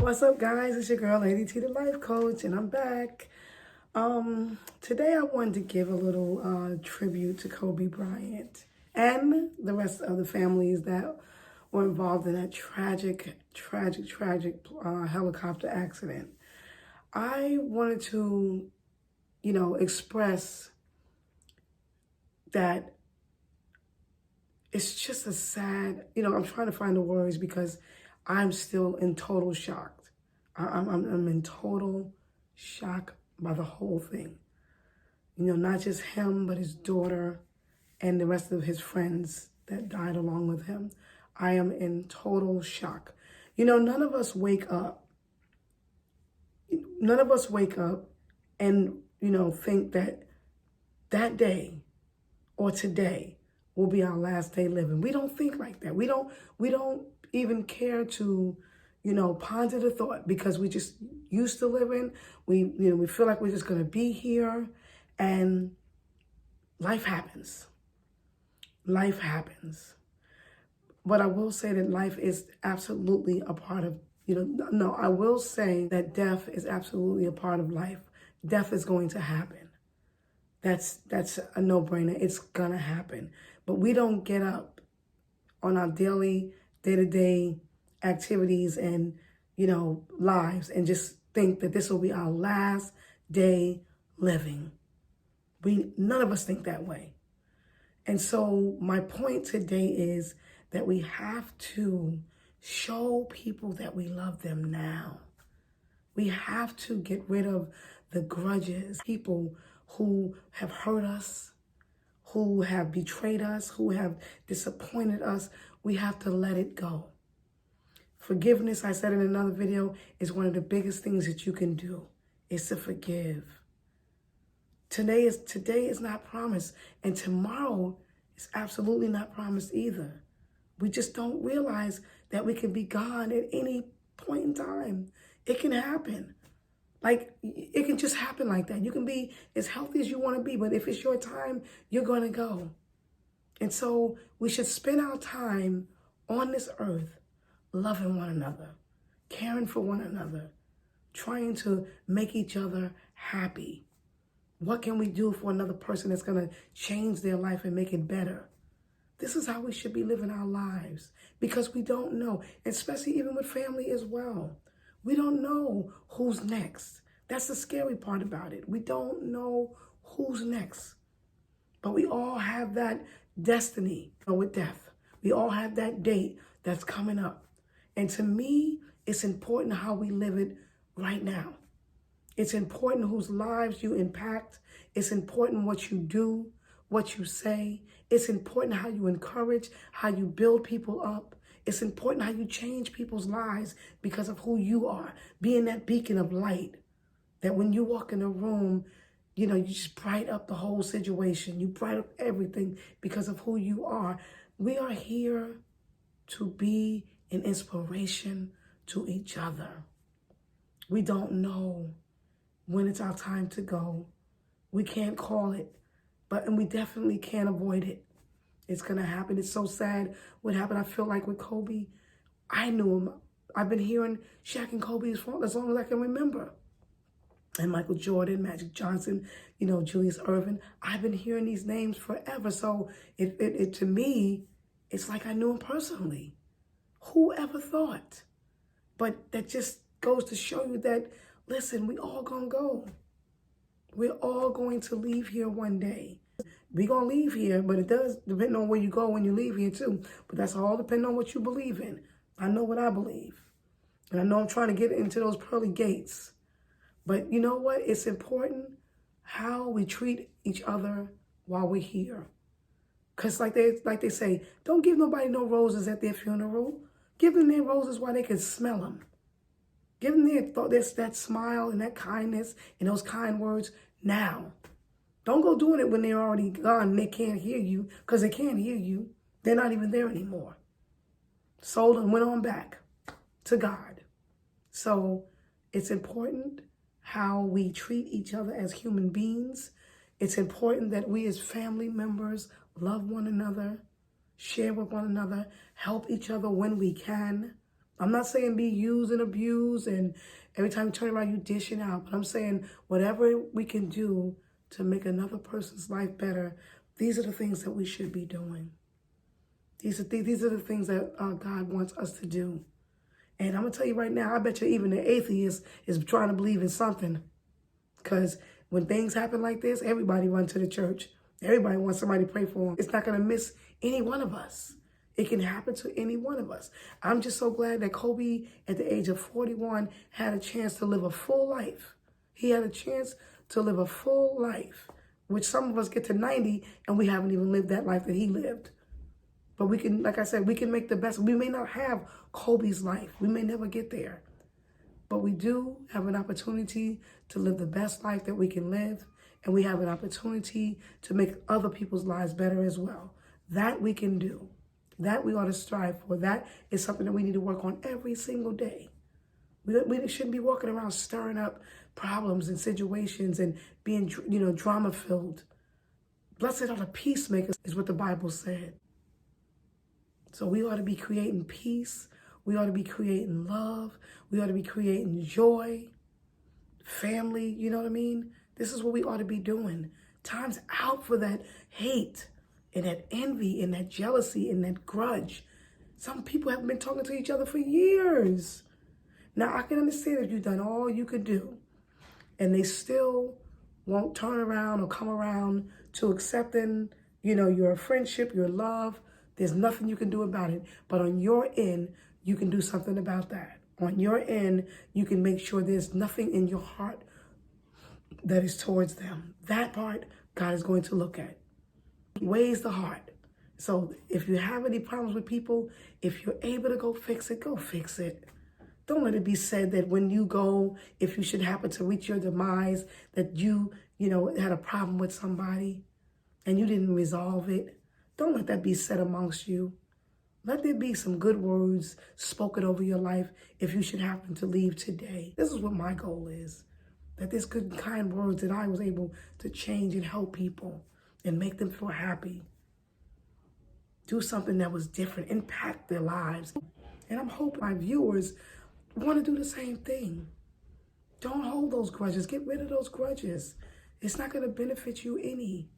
What's up, guys? It's your girl, Lady T, the life coach, and I'm back. Today I wanted to give a little tribute to Kobe Bryant and the rest of the families that were involved in that tragic helicopter accident. I wanted to, express that it's just a sad, I'm trying to find the words because I'm still in total shock. I'm in total shock by the whole thing. Not just him, but his daughter and the rest of his friends that died along with him. I am in total shock. None of us wake up. None of us wake up and, think that that day or today will be our last day living. We don't think like that. We don't even care to, ponder the thought because we just used to living. We feel like we're just going to be here, and life happens. Life happens. But I will say that life is absolutely a part of, I will say that death is absolutely a part of life. Death is going to happen. That's a no-brainer. It's going to happen. But we don't get up on our daily, day-to-day activities and, lives and just think that this will be our last day living. None of us think that way. And so my point today is that we have to show people that we love them now. We have to get rid of the grudges, people who have hurt us, who have betrayed us, who have disappointed us. We have to let it go. Forgiveness, I said in another video, is one of the biggest things that you can do, is to forgive. Today is not promised, and tomorrow is absolutely not promised either. We just don't realize that we can be gone at any point in time. It can happen. Like, it can just happen like that. You can be as healthy as you want to be, but if it's your time, you're going to go. And so we should spend our time on this earth loving one another, caring for one another, trying to make each other happy. What can we do for another person that's going to change their life and make it better? This is how we should be living our lives, because we don't know, especially even with family as well. We don't know who's next. That's the scary part about it. We don't know who's next. But we all have that destiny with death. We all have that date that's coming up. And to me, it's important how we live it right now. It's important whose lives you impact. It's important what you do, what you say. It's important how you encourage, how you build people up. It's important how you change people's lives because of who you are, being that beacon of light, that when you walk in a room, you just bright up the whole situation. You bright up everything because of who you are. We are here to be an inspiration to each other. We don't know when it's our time to go. We can't call it, and we definitely can't avoid it. It's going to happen. It's so sad what happened. I feel like with Kobe, I knew him. I've been hearing Shaq and Kobe as long as I can remember. And Michael Jordan, Magic Johnson, Julius Erving. I've been hearing these names forever. So it to me, it's like I knew him personally. Who ever thought? But that just goes to show you that, listen, we all gonna go. We're all going to leave here one day. We're going to leave here, but it does depend on where you go when you leave here too. But that's all depending on what you believe in. I know what I believe. And I know I'm trying to get into those pearly gates. But you know what? It's important how we treat each other while we're here. Because like they say, don't give nobody no roses at their funeral. Give them their roses while they can smell them. Give them that smile and that kindness and those kind words now. Don't go doing it when they're already gone and they can't hear you, because they can't hear you. They're not even there anymore. Sold and went on back to God. So it's important how we treat each other as human beings. It's important that we as family members love one another, share with one another, help each other when we can. I'm not saying be used and abused and every time you turn around you dishing out. But I'm saying whatever we can do to make another person's life better, these are the things that we should be doing. These are the things that God wants us to do. And I'm going to tell you right now, I bet you even the atheist is trying to believe in something. Because when things happen like this, everybody runs to the church. Everybody wants somebody to pray for them. It's not going to miss any one of us. It can happen to any one of us. I'm just so glad that Kobe, at the age of 41, had a chance to live a full life. He had a chance to live a full life, which some of us get to 90 and we haven't even lived that life that he lived. But we can, like I said, we can make the best. We may not have Kobe's life. We may never get there. But we do have an opportunity to live the best life that we can live. And we have an opportunity to make other people's lives better as well. That we can do. That we ought to strive for. That is something that we need to work on every single day. We shouldn't be walking around stirring up problems and situations and being, drama-filled. Blessed are the peacemakers is what the Bible said. So we ought to be creating peace. We ought to be creating love. We ought to be creating joy, family, you know what I mean? This is what we ought to be doing. Time's out for that hate and that envy and that jealousy and that grudge. Some people have been talking to each other for years. Now, I can understand if you've done all you could do and they still won't turn around or come around to accepting, your friendship, your love. There's nothing you can do about it. But on your end, you can do something about that. On your end, you can make sure there's nothing in your heart that is towards them. That part, God is going to look at. He weighs the heart. So if you have any problems with people, if you're able to go fix it, go fix it. Don't let it be said that when you go, if you should happen to reach your demise, that you had a problem with somebody and you didn't resolve it. Don't let that be said amongst you. Let there be some good words spoken over your life if you should happen to leave today. This is what my goal is. That there's good and kind words that I was able to change and help people and make them feel happy. Do something that was different, impact their lives. And I'm hoping my viewers want to do the same thing. Don't hold those grudges. Get rid of those grudges. It's not going to benefit you any.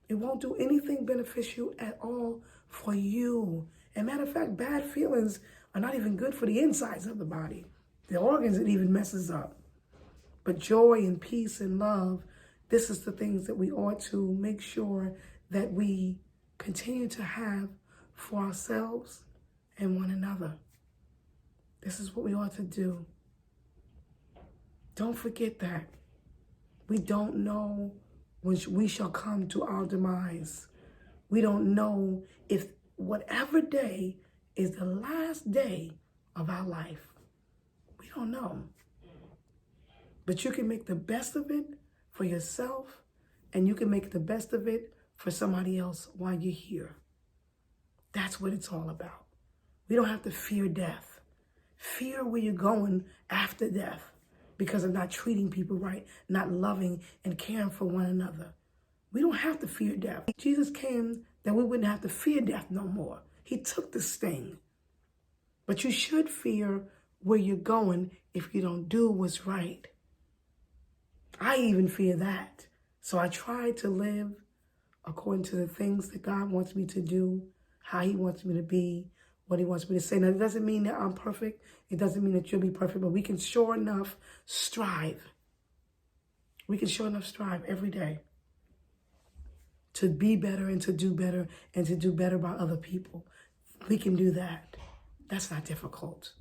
It won't do anything beneficial at all for you. And matter of fact, bad feelings are not even good for the insides of the body. The organs, it even messes up. But joy and peace and love, this is the things that we ought to make sure that we continue to have for ourselves and one another. This is what we ought to do. Don't forget that. We don't know when we shall come to our demise. We don't know if whatever day is the last day of our life. We don't know. But you can make the best of it for yourself, and you can make the best of it for somebody else while you're here. That's what it's all about. We don't have to fear death. Fear where you're going after death because of not treating people right, not loving and caring for one another. We don't have to fear death. Jesus came that we wouldn't have to fear death no more. He took the sting. But you should fear where you're going if you don't do what's right. I even fear that. So I try to live according to the things that God wants me to do, how he wants me to be, what he wants me to say. Now, it doesn't mean that I'm perfect. It doesn't mean that you'll be perfect, but we can sure enough strive. We can sure enough strive every day to be better and to do better by other people. We can do that. That's not difficult.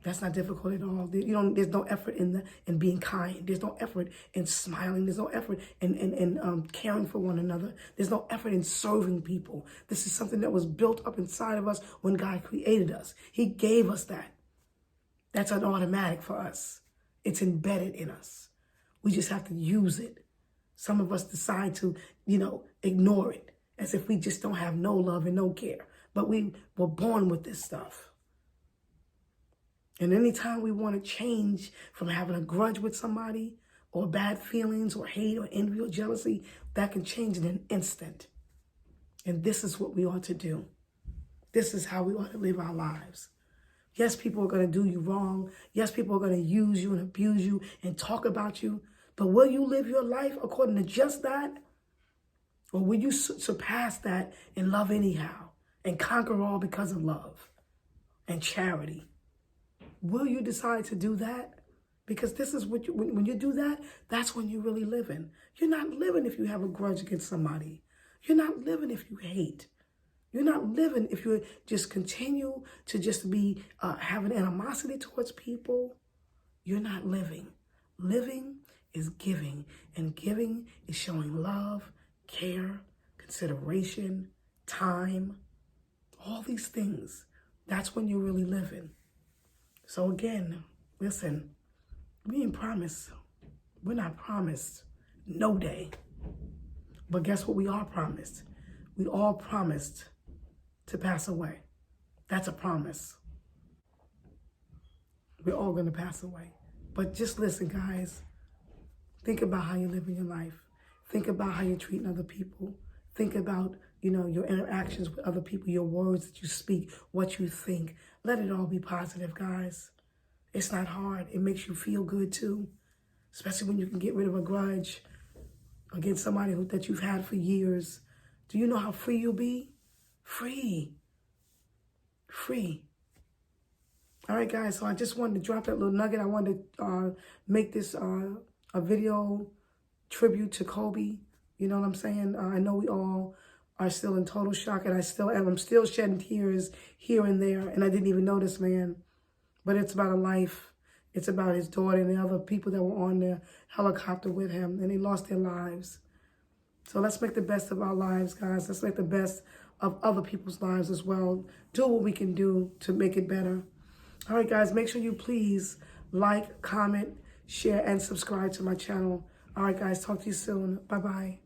That's not difficult at all. There's no effort in being kind. There's no effort in smiling. There's no effort in caring for one another. There's no effort in serving people. This is something that was built up inside of us when God created us. He gave us that. That's an automatic for us. It's embedded in us. We just have to use it. Some of us decide to, ignore it as if we just don't have no love and no care. But we were born with this stuff. And anytime we want to change from having a grudge with somebody or bad feelings or hate or envy or jealousy, that can change in an instant. And this is what we ought to do. This is how we ought to live our lives. Yes, people are going to do you wrong. Yes, people are going to use you and abuse you and talk about you. But will you live your life according to just that? Or will you surpass that and love anyhow and conquer all because of love and charity? Will you decide to do that? Because this is what when you do that, that's when you're really living. You're not living if you have a grudge against somebody. You're not living if you hate. You're not living if you just continue to just be having animosity towards people. You're not living. Living is giving, and giving is showing love, care, consideration, time, all these things. That's when you're really living. So again, listen, we ain't promised. We're not promised no day. But guess what we are promised? We all promised to pass away. That's a promise. We're all going to pass away. But just listen, guys. Think about how you live in your life. Think about how you're treating other people. Think about, your interactions with other people, your words that you speak, what you think. Let it all be positive, guys. It's not hard. It makes you feel good, too. Especially when you can get rid of a grudge against somebody that you've had for years. Do you know how free you'll be? Free. Free. All right, guys, so I just wanted to drop that little nugget. I wanted to make this a video tribute to Kobe. You know what I'm saying? I know we all are still in total shock, and I still am. I'm still shedding tears here and there, and I didn't even notice, man. But it's about a life. It's about his daughter and the other people that were on the helicopter with him, and they lost their lives. So let's make the best of our lives, guys. Let's make the best of other people's lives as well. Do what we can do to make it better. All right, guys, make sure you please like, comment, share, and subscribe to my channel. All right, guys, talk to you soon. Bye-bye.